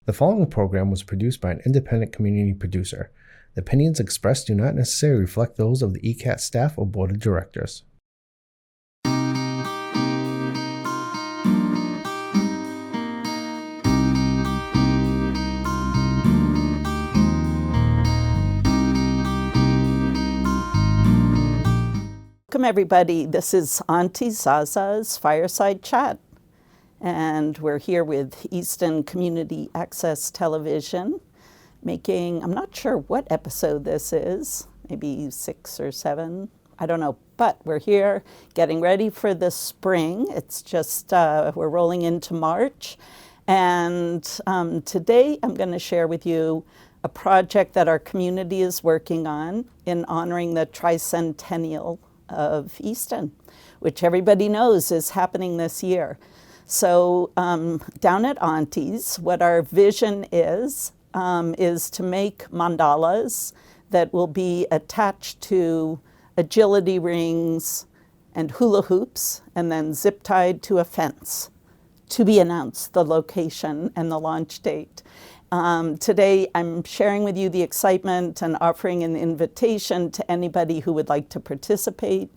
The following program was produced by an independent community producer. The opinions expressed do not necessarily reflect those of the ECAT staff or board of directors. Welcome everybody, this is Auntie Zaza's Fireside Chat, and we're here with Easton Community Access Television, making, I'm not sure what episode this is, maybe 6 or 7, I don't know, but we're here getting ready for the spring. It's just, we're rolling into March, and today I'm going to share with you a project that our community is working on in honoring the tricentennial of Easton, which everybody knows is happening this year. So down at Auntie's, what our vision is to make mandalas that will be attached to agility rings and hula hoops and then zip tied to a fence. To be announced, the location and the launch date. Today, I'm sharing with you the excitement and offering an invitation to anybody who would like to participate.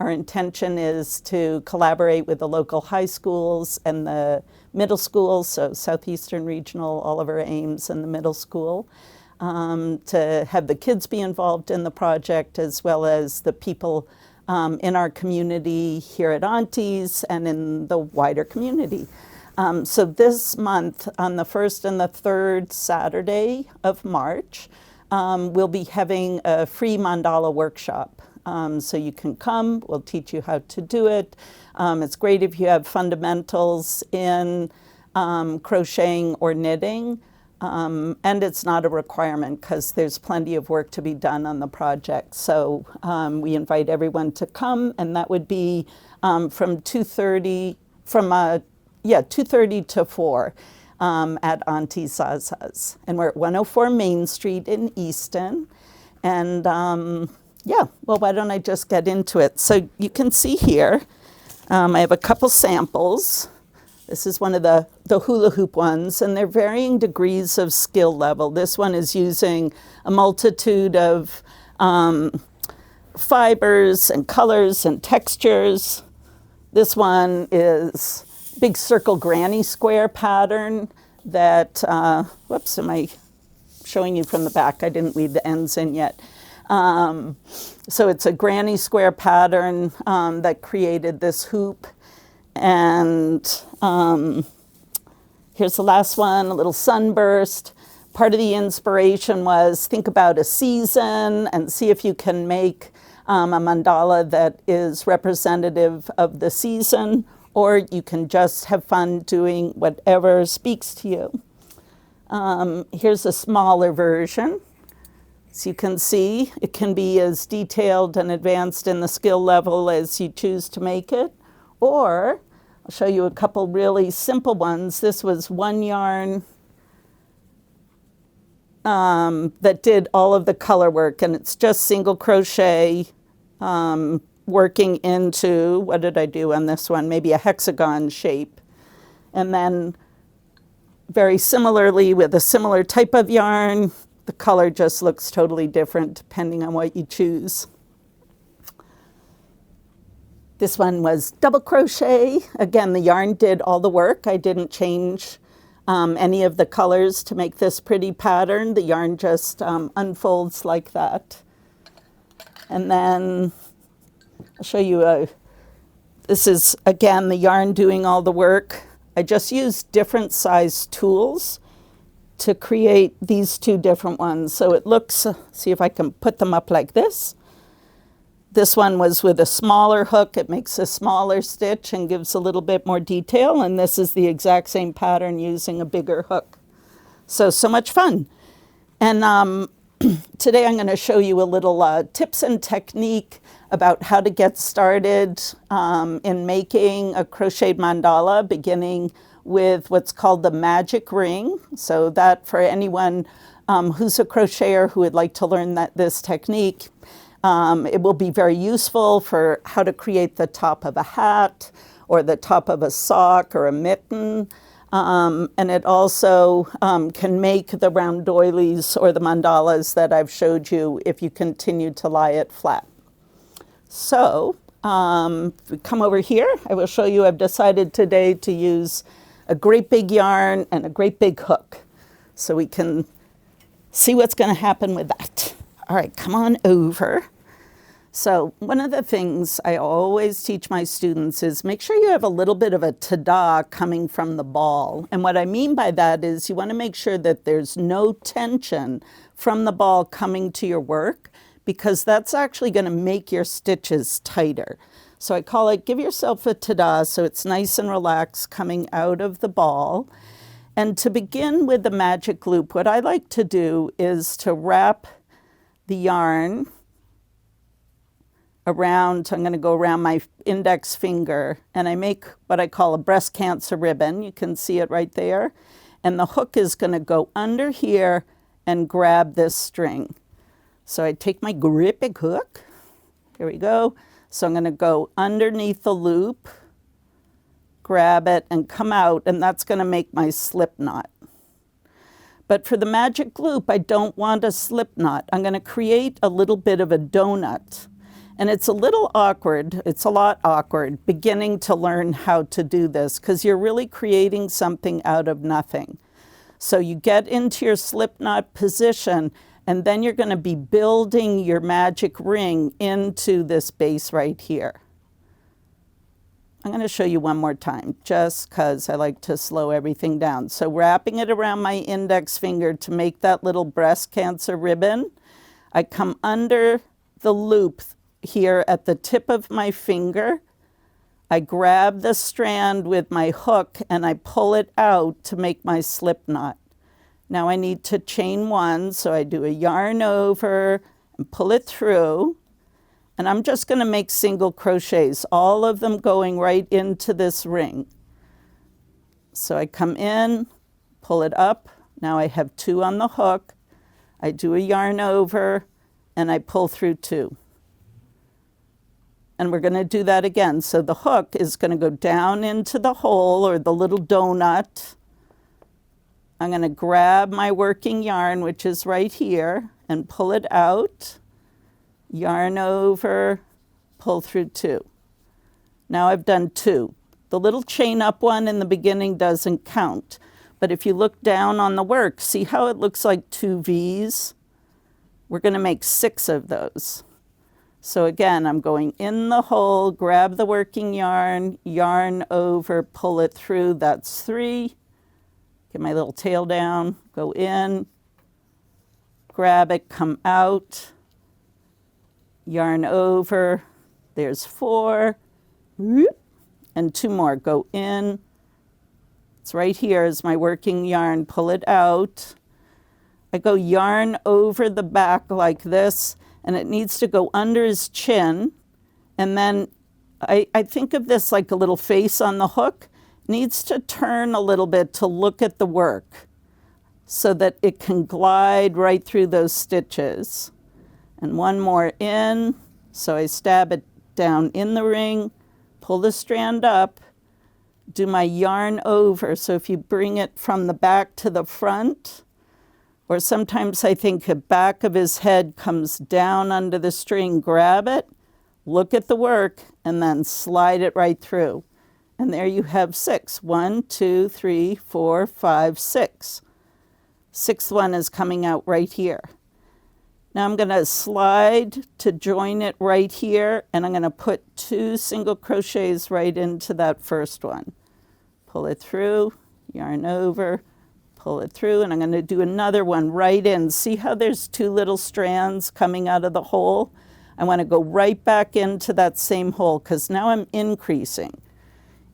Our intention is to collaborate with the local high schools and the middle schools, so Southeastern Regional, Oliver Ames, and the middle school, to have the kids be involved in the project as well as the people in our community here at Auntie's and in the wider community. So this month, on the 1st and the 3rd Saturday of March, we'll be having a free mandala workshop. So you can come, we'll teach you how to do it. It's great if you have fundamentals in crocheting or knitting, and it's not a requirement because there's plenty of work to be done on the project. So we invite everyone to come, and that would be from 2:30 to 4 at Auntie Zaza's. And we're at 104 Main Street in Easton. And well, why don't I just get into it? So you can see here, I have a couple samples. This is one of the hula hoop ones, and they're varying degrees of skill level. This one is using a multitude of fibers and colors and textures. This one is big circle granny square pattern that, whoops, am I showing you from the back? I didn't leave the ends in yet. So it's a granny square pattern that created this hoop. And here's the last one, a little sunburst. Part of the inspiration was think about a season and see if you can make a mandala that is representative of the season, or you can just have fun doing whatever speaks to you. Here's a smaller version. So you can see it can be as detailed and advanced in the skill level as you choose to make it. Or I'll show you a couple really simple ones. This was one yarn that did all of the color work, and it's just single crochet working into, what did I do on this one? Maybe a hexagon shape. And then very similarly with a similar type of yarn, the color just looks totally different depending on what you choose. This one was double crochet. Again, the yarn did all the work. I didn't change any of the colors to make this pretty pattern. The yarn just unfolds like that. And then I'll show you this is, again, the yarn doing all the work. I just used different size tools to create these two different ones. So it looks, see if I can put them up like this. This one was with a smaller hook. It makes a smaller stitch and gives a little bit more detail. And this is the exact same pattern using a bigger hook. So much fun. And today I'm going to show you a little tips and technique about how to get started in making a crocheted mandala, beginning with what's called the magic ring. So that for anyone who's a crocheter who would like to learn this technique, it will be very useful for how to create the top of a hat or the top of a sock or a mitten. And it also can make the round doilies or the mandalas that I've showed you if you continue to lie it flat. So if we come over here, I will show you I've decided today to use a great big yarn and a great big hook. So we can see what's going to happen with that. All right, come on over. So one of the things I always teach my students is make sure you have a little bit of a ta-da coming from the ball. And what I mean by that is you want to make sure that there's no tension from the ball coming to your work, because that's actually going to make your stitches tighter. So I call it give yourself a ta-da, so it's nice and relaxed coming out of the ball. And to begin with the magic loop, what I like to do is to wrap the yarn around, I'm going to go around my index finger, and I make what I call a breast cancer ribbon. You can see it right there. And the hook is going to go under here and grab this string. So I take my great big hook. Here we go. So I'm going to go underneath the loop, grab it, and come out, and that's going to make my slip knot. But for the magic loop, I don't want a slip knot. I'm going to create a little bit of a donut. And it's a little awkward, it's a lot awkward, beginning to learn how to do this, because you're really creating something out of nothing. So you get into your slip knot position, and then you're going to be building your magic ring into this base right here. I'm going to show you one more time, just because I like to slow everything down. So wrapping it around my index finger to make that little breast cancer ribbon, I come under the loop here at the tip of my finger. I grab the strand with my hook and I pull it out to make my slip knot. Now I need to chain one, so I do a yarn over and pull it through. And I'm just going to make single crochets, all of them going right into this ring. So I come in, pull it up. Now I have two on the hook. I do a yarn over and I pull through two. And we're going to do that again. So the hook is going to go down into the hole or the little donut. I'm going to grab my working yarn, which is right here, and pull it out. Yarn over, pull through two. Now I've done two. The little chain up one in the beginning doesn't count. But if you look down on the work, see how it looks like two V's? We're going to make 6 of those. So again, I'm going in the hole, grab the working yarn, yarn over, pull it through. That's 3. Get my little tail down, go in, grab it, come out, yarn over. There's 4. And 2 more. Go in. It's right here is my working yarn. Pull it out. I go yarn over the back like this, and it needs to go under his chin. And then I think of this like a little face on the hook. It needs to turn a little bit to look at the work so that it can glide right through those stitches. And one more in. So I stab it down in the ring, pull the strand up, do my yarn over. So if you bring it from the back to the front, or sometimes I think the back of his head comes down under the string, grab it, look at the work, and then slide it right through. And there you have 6. 1, 2, 3, 4, 5, 6. 6th one is coming out right here. Now I'm going to slide to join it right here, and I'm going to put 2 single crochets right into that first one. Pull it through, yarn over, pull it through, and I'm going to do another one right in. See how there's 2 little strands coming out of the hole? I want to go right back into that same hole because now I'm increasing.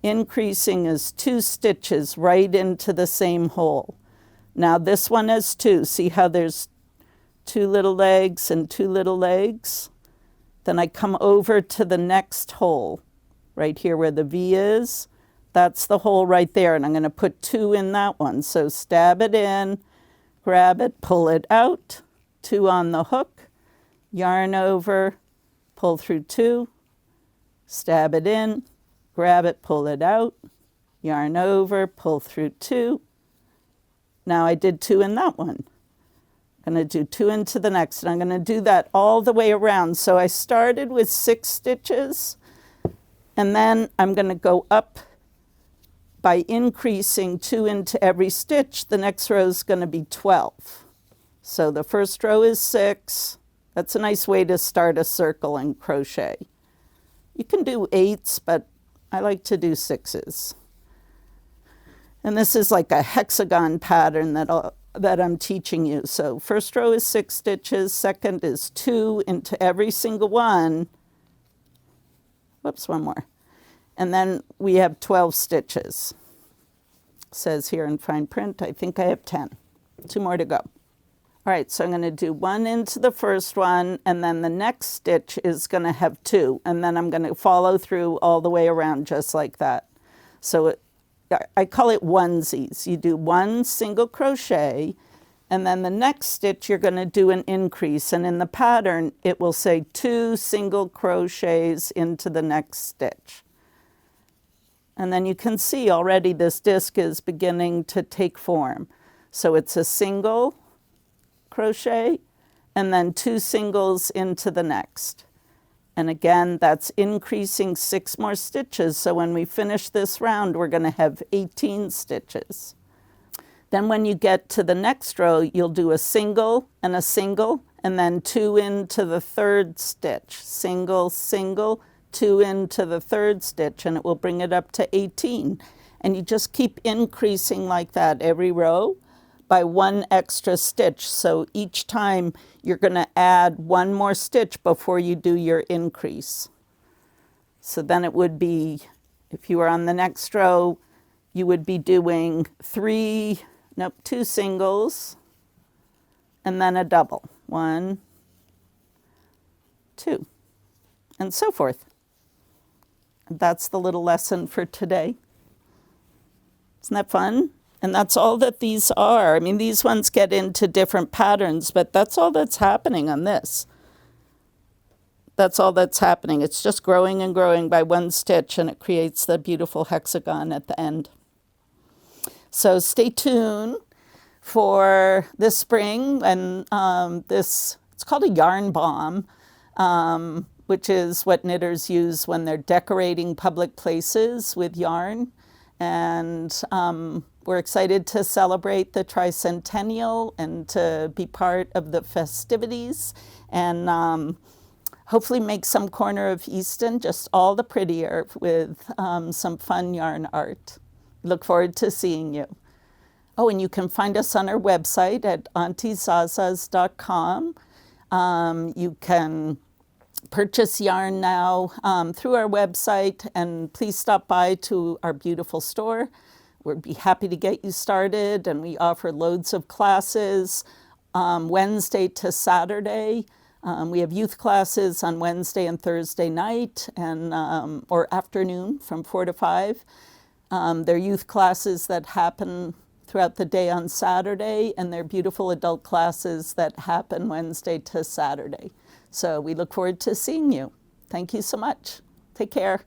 Increasing is 2 stitches right into the same hole. Now this one has 2. See how there's 2 little legs and 2 little legs? Then I come over to the next hole, right here where the V is. That's the hole right there, and I'm going to put 2 in that one. So stab it in, grab it, pull it out, 2 on the hook, yarn over, pull through 2, stab it in, grab it, pull it out, yarn over, pull through 2. Now I did 2 in that one. I'm going to do 2 into the next, and I'm going to do that all the way around. So I started with 6 stitches, and then I'm going to go up by increasing 2 into every stitch. The next row is going to be 12. So the first row is 6. That's a nice way to start a circle in crochet. You can do 8s, but I like to do 6s. And this is like a hexagon pattern that I'm teaching you. So first row is 6 stitches, second is 2 into every single one. Whoops, one more. And then we have 12 stitches. It says here in fine print, I think I have 10. 2 more to go. All right, so I'm going to do 1 into the first one, and then the next stitch is going to have 2, and then I'm going to follow through all the way around just like that. So I call it onesies. You do 1 single crochet, and then the next stitch you're going to do an increase, and in the pattern it will say 2 single crochets into the next stitch. And then you can see already this disc is beginning to take form. So it's a single crochet and then 2 singles into the next. And again, that's increasing 6 more stitches. So when we finish this round, we're going to have 18 stitches. Then when you get to the next row, you'll do a single, and then 2 into the third stitch. Single, single, 2 into the third stitch, and it will bring it up to 18. And you just keep increasing like that every row by 1 extra stitch. So each time you're going to add 1 more stitch before you do your increase. So then it would be, if you were on the next row, you would be doing 2 singles and then a double. 1, 2, and so forth. And that's the little lesson for today. Isn't that fun? And that's all that these are. I mean, these ones get into different patterns, but that's all that's happening on this. That's all that's happening. It's just growing and growing by 1 stitch, and it creates the beautiful hexagon at the end. So stay tuned for this spring, and it's called a yarn bomb, which is what knitters use when they're decorating public places with yarn. And we're excited to celebrate the tricentennial and to be part of the festivities, and hopefully make some corner of Easton just all the prettier with some fun yarn art. Look forward to seeing you. Oh, and you can find us on our website at auntieZazas.com. You can purchase yarn now through our website, and please stop by to our beautiful store. We'd be happy to get you started, and we offer loads of classes Wednesday to Saturday. We have youth classes on Wednesday and Thursday night, and or afternoon from 4 to 5. They're youth classes that happen throughout the day on Saturday, and they're beautiful adult classes that happen Wednesday to Saturday. So we look forward to seeing you. Thank you so much. Take care.